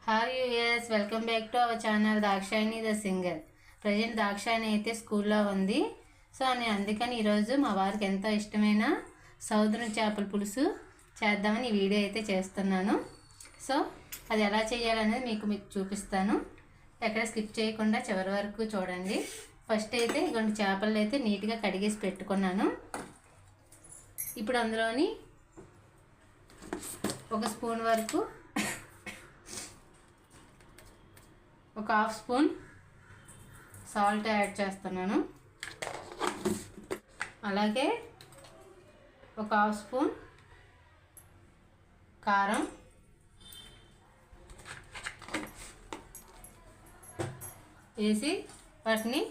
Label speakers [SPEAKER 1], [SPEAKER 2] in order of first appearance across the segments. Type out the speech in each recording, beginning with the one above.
[SPEAKER 1] Hi US welcome back to our channel Dakshayani the singer. Present Dakshayani అయితే స్కూల్లో ఉంది. So నేను అందుకని ఈరోజు మా వారికి ఎంతో ఇష్టమైన సముద్రం చేపల పులుసు చేద్దామని ఈ వీడియో అయితే చేస్తున్నాను. సో అది ఎలా చేయాలనేది మీకు చూపిస్తాను. ఎక్కడ స్కిప్ చేయకుండా చివరి వరకు చూడండి. ఫస్ట్ అయితే ఇటువంటి చేపలు అయితే నీట్గా కడిగేసి పెట్టుకున్నాను. ఇప్పుడు అందులోని ఒక స్పూన్ వరకు, ఒక హాఫ్ స్పూన్ సాల్ట్ యాడ్ చేస్తున్నాను. అలాగే ఒక హాఫ్ స్పూన్ కారం, వేసి వాటిని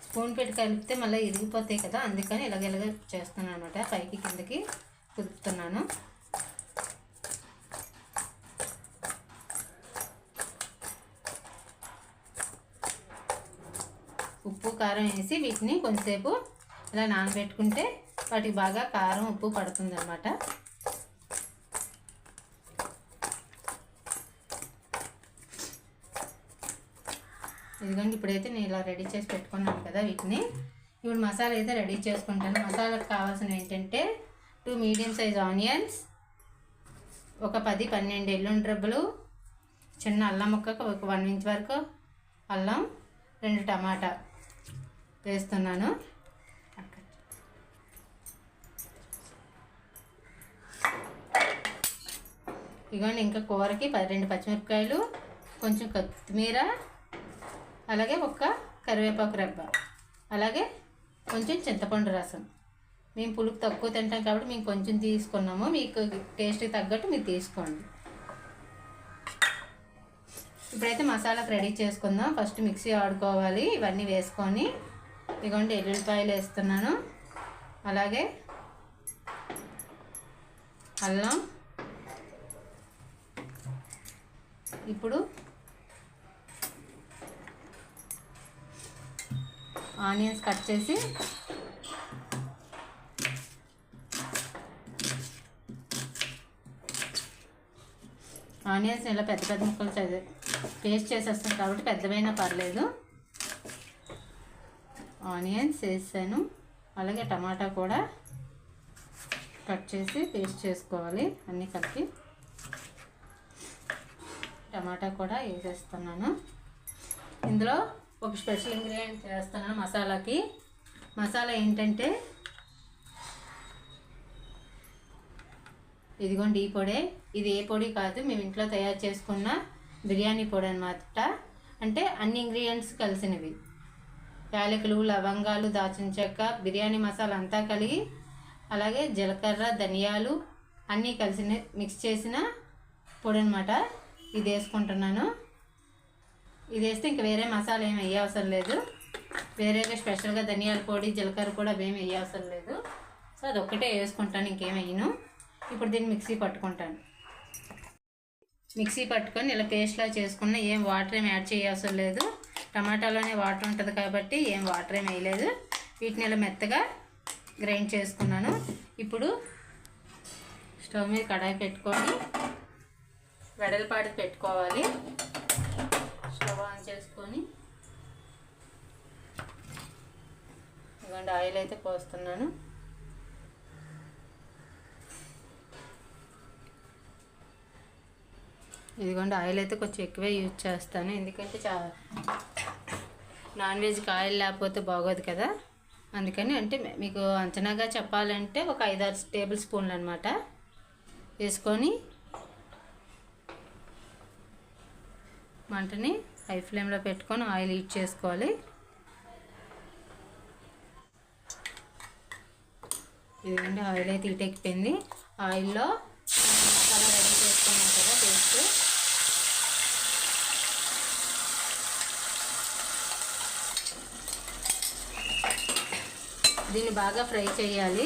[SPEAKER 1] స్పూన్ పెట్టి కలిపితే మళ్ళీ ఇరిగిపోతాయి కదా, అందుకని ఇలాగ చేస్తున్నాను అనమాట. పైకి కిందకి కుదుపుతున్నాను. ఉప్పు కారం వేసి వీటిని కొంచెంసేపు ఇలా నానబెట్టుకుంటే వాటికి బాగా కారం ఉప్పు పడుతుంది అన్నమాట. ఇదిగోండి, ఇప్పుడైతే నేను ఇలా రెడీ చేసి పెట్టుకున్నాను కదా వీటిని. ఇప్పుడు మసాలా అయితే రెడీ చేసుకుంటాను. మసాలాకు కావాల్సినవి ఏంటంటే 2 మీడియం సైజ్ ఆనియన్స్, ఒక 10-12 ఎల్లుండి రెబ్బలు, చిన్న అల్లం ముక్కకు ఒక 1 ఇంచ్ వరకు అల్లం, 2 టమాటా వేస్తున్నాను. ఇదిగోండి, ఇంకా కూరకి 2 పచ్చిమిరపకాయలు, కొంచెం కొత్తిమీర, అలాగే ఒక కరివేపాకు రెబ్బ, అలాగే కొంచెం చింతపండు రసం. మేము పులుపు తక్కువ తింటాం కాబట్టి మేము కొంచెం తీసుకున్నాము. మీకు టేస్ట్కి తగ్గట్టు మీరు తీసుకోండి. ఇప్పుడైతే మసాలాకు రెడీ చేసుకుందాం. ఫస్ట్ మిక్సీ ఆడుకోవాలి. ఇవన్నీ వేసుకొని ఇదిగోండి ఎల్లుల్లిపాయలు వేస్తున్నాను, అలాగే అల్లం. ఇప్పుడు ఆనియన్స్ కట్ చేసి ఆనియన్స్ ఇలా పెద్ద పెద్ద ముక్కలు పేస్ట్ చేసేస్తాను కాబట్టి పెద్దవైనా పర్లేదు. ఆనియన్స్ వేసాను, అలాగే టమాటా కూడా కట్ చేసి పేస్ట్ చేసుకోవాలి. అన్నీ కలిపి టమాటా కూడా వేసేస్తున్నాను. ఇందులో ఒక స్పెషల్ ఇంగ్రీడియంట్ చేస్తున్నాను మసాలాకి. మసాలా ఏంటంటే ఇదిగోండి ఈ పొడే. ఇది ఏ పొడి కాదు, మేము ఇంట్లో తయారు చేసుకున్న బిర్యానీ పొడి అన్నమాట. అంటే అన్ని ఇంగ్రీడియంట్స్ కలిసినవి, యాలకులు, లవంగాలు, దాల్చిన చెక్క, బిర్యానీ మసాలా అంతా కలిగి, అలాగే జీలకర్ర, ధనియాలు అన్నీ కలిసిన మిక్స్ చేసిన పొడి అనమాట. ఇది వేసుకుంటున్నాను. ఇది వేస్తే ఇంక వేరే మసాలా ఏమి వేయవసరం లేదు. వేరేగా స్పెషల్గా ధనియాల పొడి, జీలకర్ర కూడా అవేమి వేయవసరం లేదు. సో అదొక్కటే వేసుకుంటాను, ఇంకేం వేయను. ఇప్పుడు దీన్ని మిక్సీ పట్టుకుంటాను. మిక్సీ పట్టుకొని ఇలా పేస్ట్లా చేసుకున్న, ఏం వాటర్ ఏమి యాడ్ చేయవసరం లేదు. టమాటాలోనే వాటర్ ఉంటుంది కాబట్టి ఏం వాటర్ ఏమి వేయలేదు. వీటిని ఇలా మెత్తగా గ్రైండ్ చేసుకున్నాను. ఇప్పుడు స్టవ్ మీద కడాయి పెట్టుకొని వెడల్పాటి పెట్టుకోవాలి. స్టవ్ ఆన్ చేసుకొని ఇదిగోండి ఆయిల్ అయితే పోస్తున్నాను. ఇదిగోండి ఆయిల్ అయితే కొంచెం ఎక్కువే యూజ్ చేస్తాను, ఎందుకంటే నాన్ వెజ్కి ఆయిల్ లేకపోతే బాగోదు కదా. అందుకని అంటే మీకు అంచనాగా చెప్పాలంటే ఒక 5-6 టేబుల్ స్పూన్లు అనమాట వేసుకొని మంటని హై ఫ్లేమ్లో పెట్టుకొని ఆయిల్ హీట్ చేసుకోవాలి. ఇదిగోండి ఆయిల్ అయితే హీట్ ఎక్కిపోయింది. ఆయిల్లో మసాలా రెడీ చేసుకున్నాం కదా పేస్ట్, దీన్ని బాగా ఫ్రై చేయాలి.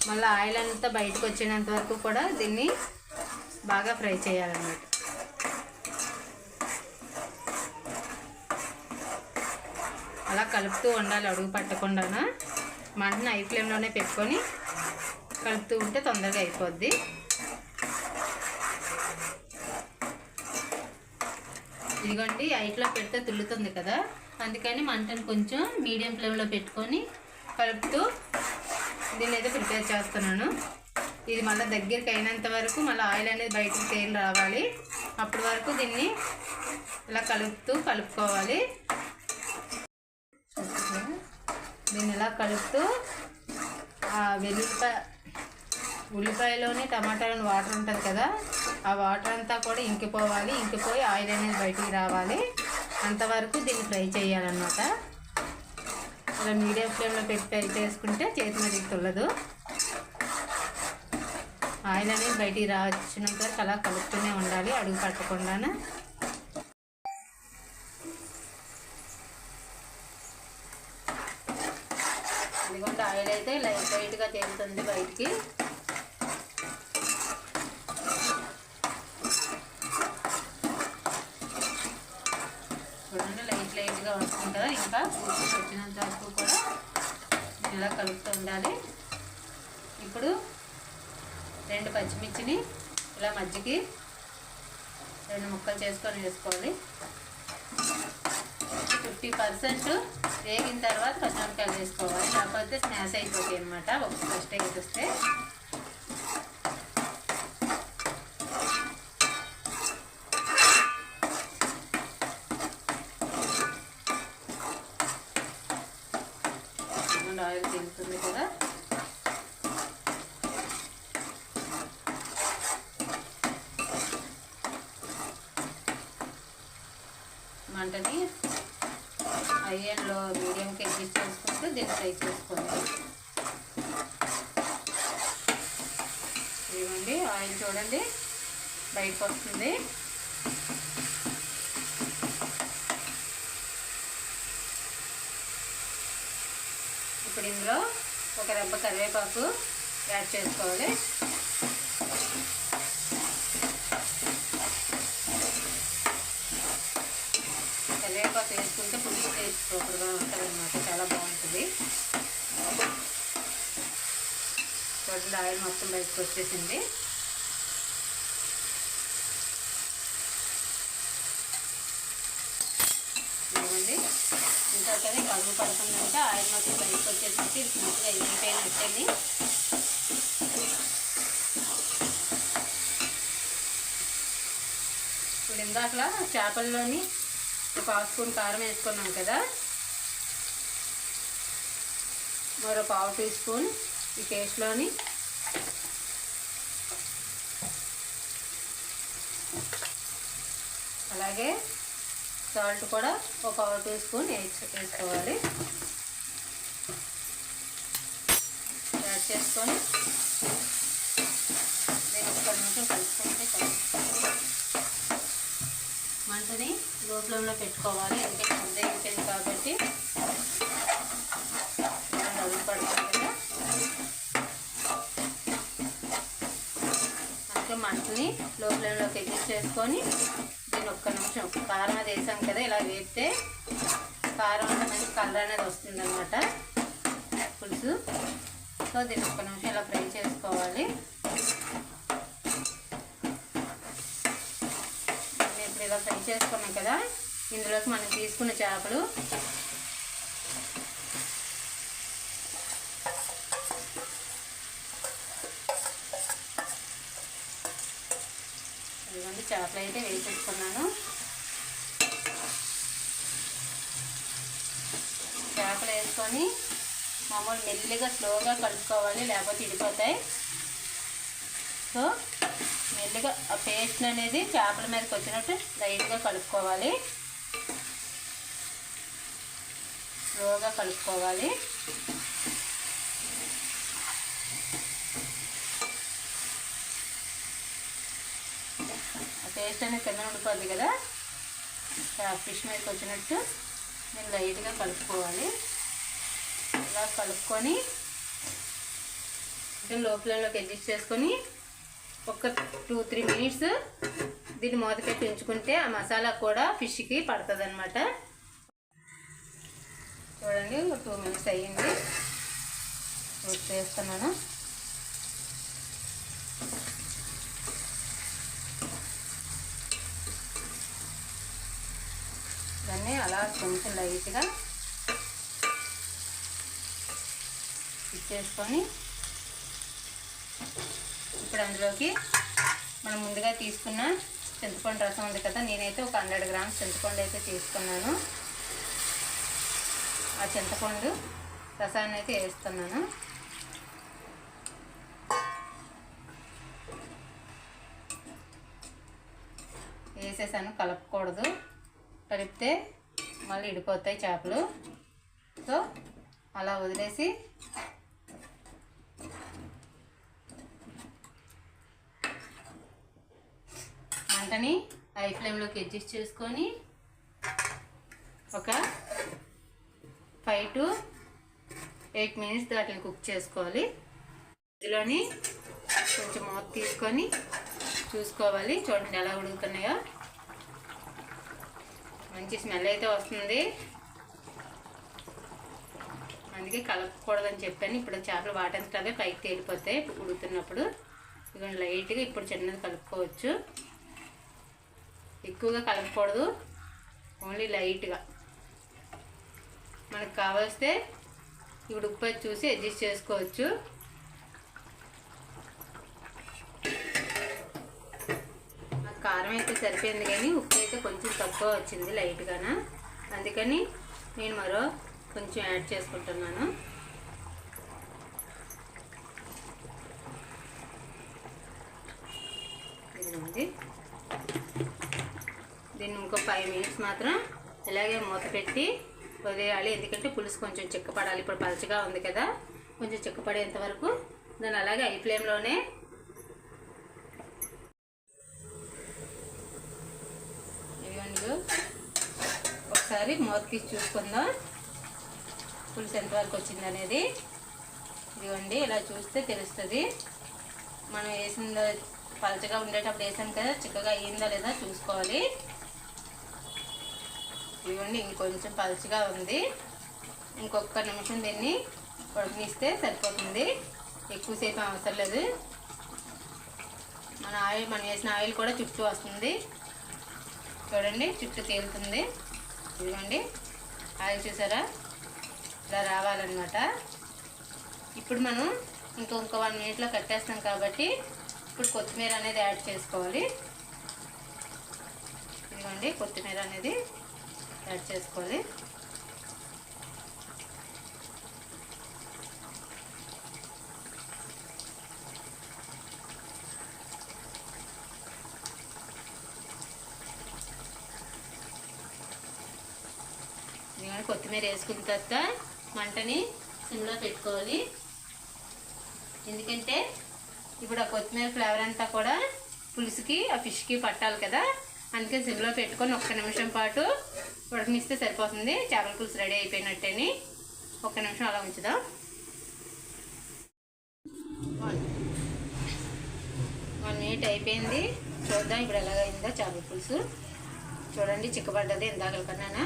[SPEAKER 1] మళ్ళీ ఆయిల్ అంతా బయటకు వచ్చేంత వరకు కూడా దీన్ని బాగా ఫ్రై చేయాలన్నమాట. అలా కలుపుతూ ఉండాలి, అడుగు పట్టకుండా. మంటని హై ఫ్లేమ్లోనే పెట్టుకొని కలుపుతూ ఉంటే తొందరగా అయిపోద్ది. ఇదిగోండి హైట్లో పెడితే తుల్లుతుంది కదా, అందుకని మంటను కొంచెం మీడియం ఫ్లేమ్లో పెట్టుకొని కలుపుతూ దీన్ని అయితే ప్రిపేర్ చేస్తున్నాను. ఇది మళ్ళీ దగ్గరికి అయినంత వరకు మళ్ళీ ఆయిల్ అనేది బయటకు తేలి రావాలి. అప్పటి వరకు దీన్ని ఇలా కలుపుకోవాలి. దీన్ని ఇలా కలుపుతూ ఉల్లిపాయలోని టమాటాలోని వాటర్ ఉంటుంది కదా, ఆ వాటర్ అంతా కూడా ఇంకిపోయి ఆయిల్ అనేది బయటికి రావాలి. అంతవరకు దీన్ని ఫ్రై చేయాలన్నమాట. ఇలా మీడియం ఫ్లేమ్లో పెట్టి ఫ్రై చేసుకుంటే చేతి మీదకి తుల్లదు. ఆయిల్ అనేది బయటికి వచ్చినంత వరకు అలా కలుపుతూనే ఉండాలి, అడుగు పట్టకుండా. ఇదిగోండి ఆయిల్ అయితే లైట్గా తేలుతుంది బయటికి. చూడండి లైట్గా వస్తుంది కదా, ఇంకా వచ్చినంత వరకు కూడా ఇలా కలుపుతూ ఉండాలి. ఇప్పుడు 2 పచ్చిమిర్చిని ఇలా మధ్యకి 2 ముక్కలు చేసుకొని వేసుకోవాలి. 50% వేగిన తర్వాత పచ్చిమిరపకాయలు వేసుకోవాలి, లేకపోతే స్మాష్ అయిపోతాయి అన్నమాట ఒక ఫస్ట్ వేస్తే. ఆయిల్ తింటుంది కదా, మంటని హై అండ్ లో మీడియంకి అడ్జస్ట్ చేసుకుంటూ దీన్ని ఫ్రై చేసుకోండి. ఇదిగోండి ఆయిల్ చూడండి బయటకు వస్తుంది. ఇప్పుడు ఇందులో ఒక రెబ్బ కరివేపాకు యాడ్ చేసుకోవాలి. కరివేపాకు వేసుకుంటే పులుసు టేస్ట్ సూపర్గా ఉంటుంది అన్నమాట, చాలా బాగుంటుంది. చూడండి ఆయిల్ మొత్తం బయటకు వచ్చేసింది. ఇవ్వండి ఇంకా కదా కలుపు పడుతుందంటే ఆయిల్ మొత్తం బయటకు వచ్చేసి స్మూత్గా వేగిపోయినట్టేది. ఇప్పుడు ఇందాక చేపల్లోని 1 స్పూన్ కారం వేసుకున్నాం కదా, మరో 1/2 టీ స్పూన్ ఈ పేస్ట్లోని అలాగే సాల్ట్ కూడా ఒక 1/2 టీ స్పూన్ వేసుకోవాలి. యాడ్ చేసుకొని నేను 1 నిమిషం కలుపుకుంటే మంటని లో ఫ్లేమ్లో పెట్టుకోవాలి. ఎందుకంటే ముద్ద అయిపోయింది కాబట్టి అడుగు పడుతుంది కదా. అందుకే మంటని లో ఫ్లేమ్లోకి అడ్జస్ట్ చేసుకొని దీన్ని 1 నిమిషం కారం అది వేసాం కదా, ఇలా వేపితే కారం అంటే మంచి కలర్ అనేది వస్తుంది అన్నమాట పులుసు. సో దీన్ని 1 నిమిషం ఇలా ఫ్రై చేసుకోవాలి. ఇప్పుడు ఇలా ఫ్రై చేసుకున్నాం కదా, ఇందులోకి మనం తీసుకున్న చేపలు ఇదిగోండి చేపలు అయితే వేసేసుకున్నాను. చేపలు వేసుకొని మామూలు మెల్లిగా స్లోగా కలుపుకోవాలి, లేకపోతే ఇడిపోతాయి. సో మెల్లిగా ఆ పేస్ట్ అనేది చేపల మీదకి వచ్చినట్టు లైట్గా కలుపుకోవాలి, స్లోగా కలుపుకోవాలి. ఆ పేస్ట్ అనేది కింద ఉండిపోద్ది కదా, ఫిష్ మీదకి వచ్చినట్టు నేను లైట్గా కలుపుకోవాలి. ఇలా కలుపుకొని లో ఫ్లేమ్లోకి అడ్జస్ట్ చేసుకొని ఒక 2-3 మినిట్స్ దీన్ని మూత పెట్టి ఉంచుకుంటే ఆ మసాలా కూడా ఫిష్కి పడుతుంది అన్నమాట. చూడండి 2 మినిట్స్ అయ్యింది, చేస్తున్నాను. అలా కొంచెం లైట్గా ఇచ్చేసుకొని ఇప్పుడు అందులోకి మనం ముందుగా తీసుకున్న చింతపండు రసం ఉంది కదా, నేనైతే ఒక 100 గ్రామ్స్ చింతపండు అయితే తీసుకున్నాను. ఆ చింతపండు రసాన్ని అయితే వేస్తున్నాను. వేసేసాను. కలపకూడదు, కలిపితే మళ్ళీ ఇడిపోతాయి చేపలు. సో అలా వదిలేసి మంటని హై ఫ్లేమ్లోకి అడ్జస్ట్ చేసుకొని ఒక 5 to 8 మినిట్స్ దాటిని కుక్ చేసుకోవాలి. ఇందులోని కొంచెం మూత తీసుకొని చూసుకోవాలి. చూడండి ఎలా ఉడుకుతున్నాయో. మంచి స్మెల్ అయితే వస్తుంది, అందుకే కలపకూడదని చెప్పాను. ఇప్పుడు చేపలు వాటంతటవే పైకి తేలిపోతాయి ఉడుకుతున్నప్పుడు. ఇదిగోండి లైట్గా ఇప్పుడు చిన్నది కలుపుకోవచ్చు. ఎక్కువగా కలపకూడదు, ఓన్లీ లైట్గా. మనకు కావలిస్తే ఇప్పుడు ఉప్పు చూసి అడ్జస్ట్ చేసుకోవచ్చు. కారం అయితే సరిపోయింది, కానీ ఉప్పు అయితే కొంచెం తక్కువ వచ్చింది లైట్గానా. అందుకని నేను మరో కొంచెం యాడ్ చేసుకుంటున్నాను. ఇదిగోండి, దీన్ని ఇంకో 5 మినిట్స్ మాత్రం ఇలాగే మూత పెట్టి వదిలేయాలి. ఎందుకంటే పులుసు కొంచెం చిక్కపడాలి. ఇప్పుడు పలచగా ఉంది కదా, కొంచెం చిక్కపడేంత వరకు దాన్ని అలాగే హై ఫ్లేమ్లోనే ఒకసారి మూత తీసి చూసుకుందాం పులుసు ఎంతవరకు వచ్చింది అనేది. ఇదిగోండి ఇలా చూస్తే తెలుస్తుంది. మనం వేసిందో పలచగా ఉండేటప్పుడు వేసాం కదా, చిక్కగా అయ్యిందా లేదా చూసుకోవాలి. ఇదిగోండి ఇంకొంచెం పలచగా ఉంది. ఇంకొక నిమిషం దీన్ని ఉడకనిస్తే సరిపోతుంది, ఎక్కువసేపు అవసరం లేదు. మనం వేసిన ఆయిల్ కూడా చుట్టూ వస్తుంది. చూడండి చుట్టూ తేలుతుంది. ఇదిగోండి ఆయిల్ చూసారా, ఇలా రావాలన్నమాట. ఇప్పుడు మనం ఇంకొక 1 మినిట్లో కట్టేస్తాం కాబట్టి ఇప్పుడు కొత్తిమీర అనేది యాడ్ చేసుకోవాలి. ఇదిగోండి కొత్తిమీర అనేది యాడ్ చేసుకోవాలి. కొత్తిమీర వేసుకున్న తర్వాత మంటని సిమ్లో పెట్టుకోవాలి. ఎందుకంటే ఇప్పుడు ఆ కొత్తిమీర ఫ్లేవర్ అంతా కూడా పులుసుకి ఆ ఫిష్కి పట్టాలి కదా, అందుకే సిమ్లో పెట్టుకొని 1 నిమిషం పాటు ఉడకనిస్తే సరిపోతుంది. చేపల పులుసు రెడీ అయిపోయినట్టని 1 నిమిషం అలా ఉంచుదాం. 1 మినిట్ అయిపోయింది. చూద్దాం ఇప్పుడు ఎలాగైందో చేపల పులుసు. చూడండి చిక్కబడ్డది ఇందాకల కన్నా.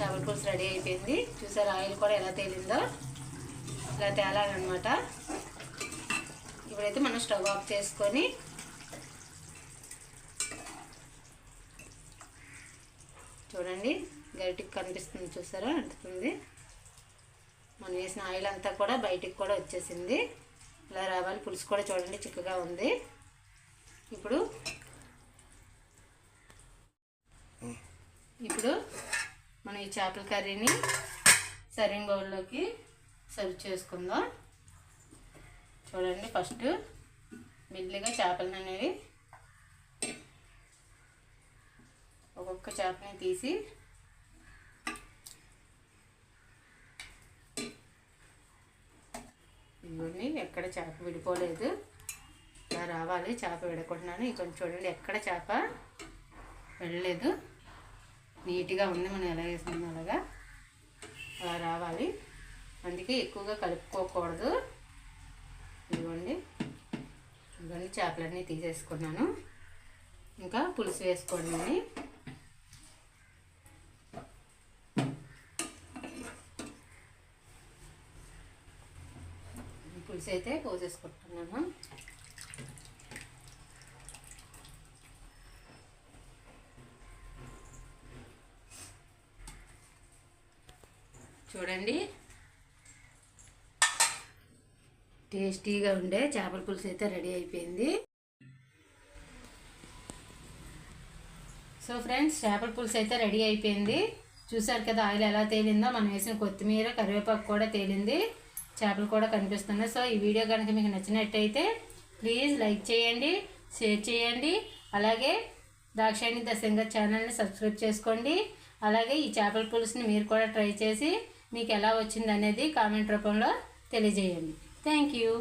[SPEAKER 1] చేపల పులుసు రెడీ అయిపోయింది. చూసారు ఆయిల్ కూడా ఎలా తేలిందో, ఇలా తేలాలన్నమాట. ఇప్పుడైతే మనం స్టవ్ ఆఫ్ చేసుకొని చూడండి గరిటికి కనిపిస్తుంది, చూసారా అంటుతుంది. మనం వేసిన ఆయిల్ అంతా కూడా బయటికి కూడా వచ్చేసింది. ఇలా రావాలి. పులుసు కూడా చూడండి చిక్కగా ఉంది. ఇప్పుడు మనం ఈ చేపల కర్రీని సర్వింగ్ బౌల్లోకి సర్వ్ చేసుకుందాం. చూడండి ఫస్ట్ మెల్లిగా చేపలను అనేవి ఒక్కొక్క చేపని తీసి ఇవన్నీ ఎక్కడ చేప విడిపోలేదు, ఇలా రావాలి. చేప విడకుండాను ఇంకొంచెం చూడండి ఎక్కడ చేప వెళ్ళలేదు, నీట్గా ఉంది. మనం ఎలా వేసుకుందాం అలాగా అలా రావాలి. అందుకే ఎక్కువగా కలుపుకోకూడదు. ఇదిగోండి చేపలన్నీ తీసేసుకున్నాను. ఇంకా పులుసు వేసుకోండి. పులుసు అయితే పోసేసుకుంటున్నాను. చూడండి, టేస్టీగా ఉండే చేపల పులుసు అయితే రెడీ అయిపోయింది. సో ఫ్రెండ్స్, చేపల పులుసు అయితే రెడీ అయిపోయింది. చూసారు కదా ఆయిల్ ఎలా తేలిందో. మనం వేసిన కొత్తిమీర, కరివేపాకు కూడా తేలింది, చేపలు కూడా కనిపిస్తున్నాయి. సో ఈ వీడియో కనుక మీకు నచ్చినట్టయితే ప్లీజ్ లైక్ చేయండి, షేర్ చేయండి. అలాగే దాక్షాయణి ద సింగర్ ఛానల్ని సబ్స్క్రైబ్ చేసుకోండి. అలాగే ఈ చేపల పులుసుని మీరు కూడా ట్రై చేసి మీకు ఎలా వచ్చింది అనేది కామెంట్ రూపంలో తెలియజేయండి. Thank you.